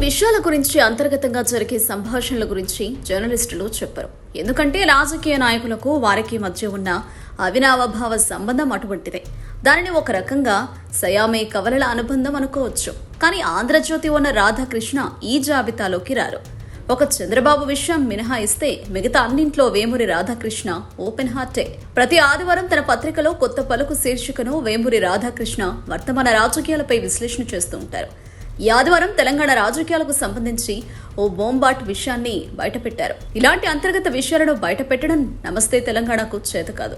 విషయాల గురించి అంతర్గతంగా జరిగే సంభాషణల గురించి జర్నలిస్టులు చెప్పరు. ఎందుకంటే రాజకీయ నాయకులకు వారికి మధ్య ఉన్న అవినావభావ సంబంధం అటువంటిదే. దానిని ఒక రకంగా సయామే కవలల అనుబంధం అనుకోవచ్చు. కానీ ఆంధ్రజ్యోతి ఉన్న రాధాకృష్ణ ఈ జాబితాలోకి రారు. ఒక చంద్రబాబు విషయం మినహాయిస్తే మిగతా అన్నింట్లో వేమూరి రాధాకృష్ణ ఓపెన్ హార్టే. ప్రతి ఆదివారం తన పత్రికలో కొత్త పలుకు శీర్షికను వేమూరి రాధాకృష్ణ వర్తమాన రాజకీయాలపై విశ్లేషణ చేస్తూ ఉంటారు. ఈ ఆదివారం తెలంగాణ రాజకీయాలకు సంబంధించి ఓ బోంబాట్ విషయాన్ని బయటపెట్టారు. ఇలాంటి అంతర్గత విషయాలను బయటపెట్టడం నమస్తే తెలంగాణకు చేత కాదు.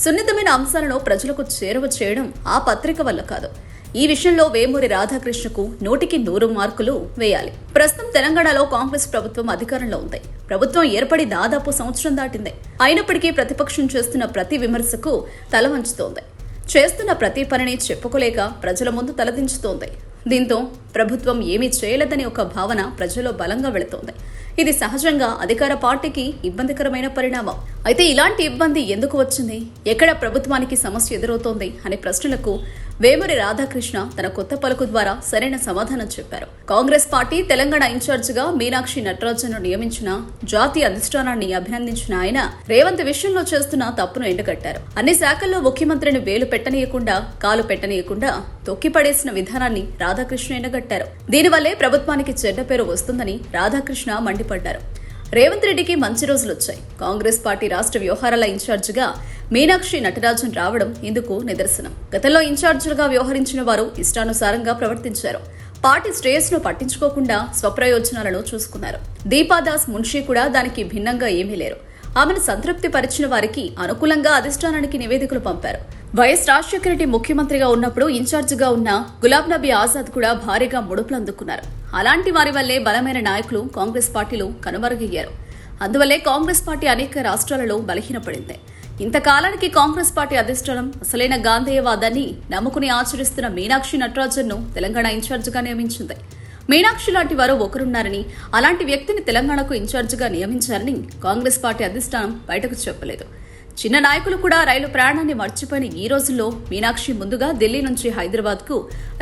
సున్నితమైన అంశాలను ప్రజలకు చేరువ చేయడం ఆ పత్రిక వల్ల కాదు. ఈ విషయంలో వేమూరి రాధాకృష్ణకు 100కి 100 మార్కులు వేయాలి. ప్రస్తుతం తెలంగాణలో కాంగ్రెస్ ప్రభుత్వం అధికారంలో ఉంది. ప్రభుత్వం ఏర్పడి దాదాపు సంవత్సరం దాటింది. అయినప్పటికీ ప్రతిపక్షం చేస్తున్న ప్రతి విమర్శకు తల వంచుతోంది. చేస్తున్న ప్రతి పనిని చెప్పుకోలేక ప్రజల ముందు తలదించుతోంది. దీంతో ప్రభుత్వం ఏమీ చేయలేదని ఒక భావన ప్రజల్లో బలంగా వెళుతోంది. ఇది సహజంగా అధికార పార్టీకి ఇబ్బందికరమైన పరిణామం. అయితే ఇలాంటి ఇబ్బంది ఎందుకు వచ్చింది, ఎక్కడ ప్రభుత్వానికి సమస్య ఎదురవుతోంది అనే ప్రశ్నలకు వేమూరి రాధాకృష్ణ తన కొత్త పలుకు ద్వారా సరైన సమాధానం చెప్పారు. కాంగ్రెస్ పార్టీ తెలంగాణ ఇన్ఛార్జిగా మీనాక్షి నటరాజన్ను నియమించిన జాతీయ అధిష్టానాన్ని అభినందించిన ఆయన రేవంత్ విషయంలో చేస్తున్న తప్పును ఎండగట్టారు. అన్ని శాఖల్లో ముఖ్యమంత్రిని వేలు పెట్టనీయకుండా కాలు పెట్టనీయకుండా తొక్కిపడేసిన విధానాన్ని రాధాకృష్ణ ఎండగట్టారు. దీనివల్లే ప్రభుత్వానికి చెడ్డ పేరు వస్తుందని రాధాకృష్ణ మండిపడ్డారు. రేవంత్ రెడ్డికి మంచి రోజులొచ్చాయి. కాంగ్రెస్ పార్టీ రాష్ట్ర వ్యవహారాల ఇన్ఛార్జిగా మీనాక్షి నటరాజన్ రావడం ఇందుకు నిదర్శనం. గతంలో ఇన్ఛార్జీలుగా వ్యవహరించిన వారు ఇష్టానుసారంగా ప్రవర్తించారు. పార్టీ శ్రేయస్సును పట్టించుకోకుండా స్వప్రయోజనాలను చూసుకున్నారు. దీపాదాస్ మున్షీ కూడా దానికి భిన్నంగా ఏమీ లేరు. ఆమెను సంతృప్తి పరిచిన వారికి అనుకూలంగా అధిష్టానానికి నివేదికలు పంపారు. వైఎస్ రాజశేఖర రెడ్డి ముఖ్యమంత్రిగా ఉన్నప్పుడు ఇన్ఛార్జిగా ఉన్న గులాబ్ నబీ ఆజాద్ కూడా భారీగా ముడుపులు అందుకున్నారు. అలాంటి వారి వల్లే బలమైన నాయకులు కాంగ్రెస్ పార్టీలో కనుమరుగయ్యారు. అందువల్లే కాంగ్రెస్ పార్టీ అనేక రాష్ట్రాలలో బలహీనపడింది. ఇంతకాలానికి కాంగ్రెస్ పార్టీ అధిష్టానం అసలైన గాంధేయవాదాన్ని నమ్ముకుని ఆచరిస్తున్న మీనాక్షి నటరాజన్ను తెలంగాణ ఇన్ఛార్జిగా నియమించింది. మీనాక్షి లాంటి వారు ఒకరున్నారని, అలాంటి వ్యక్తిని తెలంగాణకు ఇన్ఛార్జిగా నియమించారని కాంగ్రెస్ పార్టీ అధిష్టానం బయటకు చెప్పలేదు. చిన్న నాయకులు కూడా రైలు ప్రయాణాన్ని మర్చిపోయిన ఈ రోజుల్లో మీనాక్షి ముందుగా ఢిల్లీ నుంచి హైదరాబాద్కు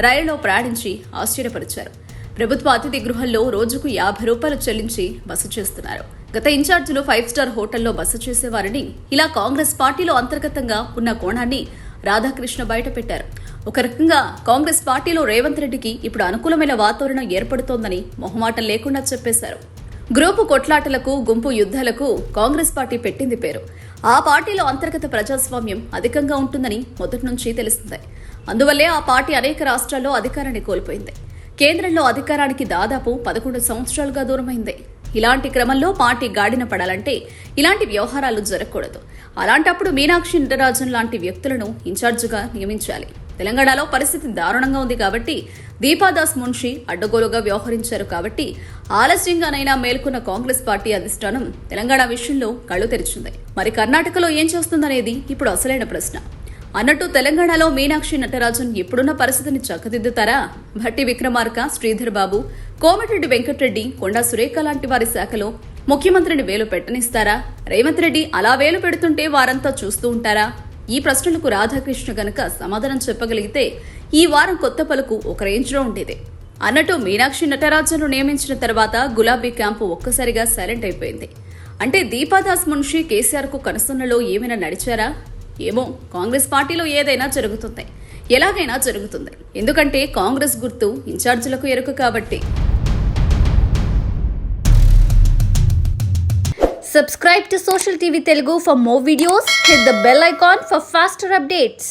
రైలులో ప్రయాణించి ఆశ్చర్యపరిచారు. ప్రభుత్వ అతిథి గృహంలో రోజుకు 50 రూపాయలు చెల్లించి బస చేస్తున్నారు. గత ఇన్ఛార్జీలు 5 స్టార్ హోటల్లో బస చేసేవారని, ఇలా కాంగ్రెస్ పార్టీలో అంతర్గతంగా ఉన్న కోణాన్ని రాధాకృష్ణ బయటపెట్టారు. ఒక రకంగా కాంగ్రెస్ పార్టీలో రేవంత్ రెడ్డికి ఇప్పుడు అనుకూలమైన వాతావరణం ఏర్పడుతోందని మొహమాటం లేకుండా చెప్పేశారు. గ్రూపు కొట్లాటలకు, గుంపు యుద్ధాలకు కాంగ్రెస్ పార్టీ పెట్టింది పేరు. ఆ పార్టీలో అంతర్గత ప్రజాస్వామ్యం అధికంగా ఉంటుందని మొదటి నుంచి తెలిసిందే. అందువల్లే ఆ పార్టీ అనేక రాష్ట్రాల్లో అధికారాన్ని కోల్పోయింది. కేంద్రంలో అధికారానికి దాదాపు 11 సంవత్సరాలుగా దూరమైంది. ఇలాంటి క్రమంలో పార్టీ గాడిన పడాలంటే ఇలాంటి వ్యవహారాలు జరగకూడదు. అలాంటప్పుడు మీనాక్షి నటరాజన్ లాంటి వ్యక్తులను ఇన్ఛార్జిగా నియమించాలి. తెలంగాణలో పరిస్థితి దారుణంగా ఉంది కాబట్టి దీపాదాస్ మున్షి అడ్డగోలుగా వ్యవహరించారు కాబట్టి ఆలస్యంగానైనా మేల్కొన్న కాంగ్రెస్ పార్టీ అధిష్టానం తెలంగాణ విషయంలో కళ్లు తెరిచింది. మరి కర్ణాటకలో ఏం చేస్తుందనేది ఇప్పుడు అసలైన ప్రశ్న. అన్నట్టు తెలంగాణలో మీనాక్షి నటరాజన్ ఇప్పుడున్న పరిస్థితిని చక్కదిద్దుతారా? భట్టి విక్రమార్క, శ్రీధర్ బాబు, కోమటిరెడ్డి వెంకటరెడ్డి, కొండా సురేఖ లాంటి వారి శాఖలో ముఖ్యమంత్రిని వేలు పెట్టనిస్తారా? రేవంత్ రెడ్డి అలా వేలు పెడుతుంటే వారంతా చూస్తూ ఉంటారా? ఈ ప్రశ్నలకు రాధాకృష్ణ గనక సమాధానం చెప్పగలిగితే ఈ వారం కొత్త పలుకు ఒక రేంజ్లో ఉండేది. అన్నట్టు మీనాక్షి నటరాజన్ను నియమించిన తర్వాత గులాబీ క్యాంపు ఒక్కసారిగా సైలెంట్ అయిపోయింది. అంటే దీపాదాస్ మున్షి కేసీఆర్కు కనుసన్నలో ఏమైనా నడిచారా? ఏమో, కాంగ్రెస్ పార్టీలో ఏదైనా జరుగుతుంది, ఎలాగైనా జరుగుతుంది. ఎందుకంటే కాంగ్రెస్ గుర్తు ఇన్ఛార్జీలకు ఎరుక కాబట్టి. Subscribe to Social TV Telugu for more videos. Hit the bell icon for faster updates.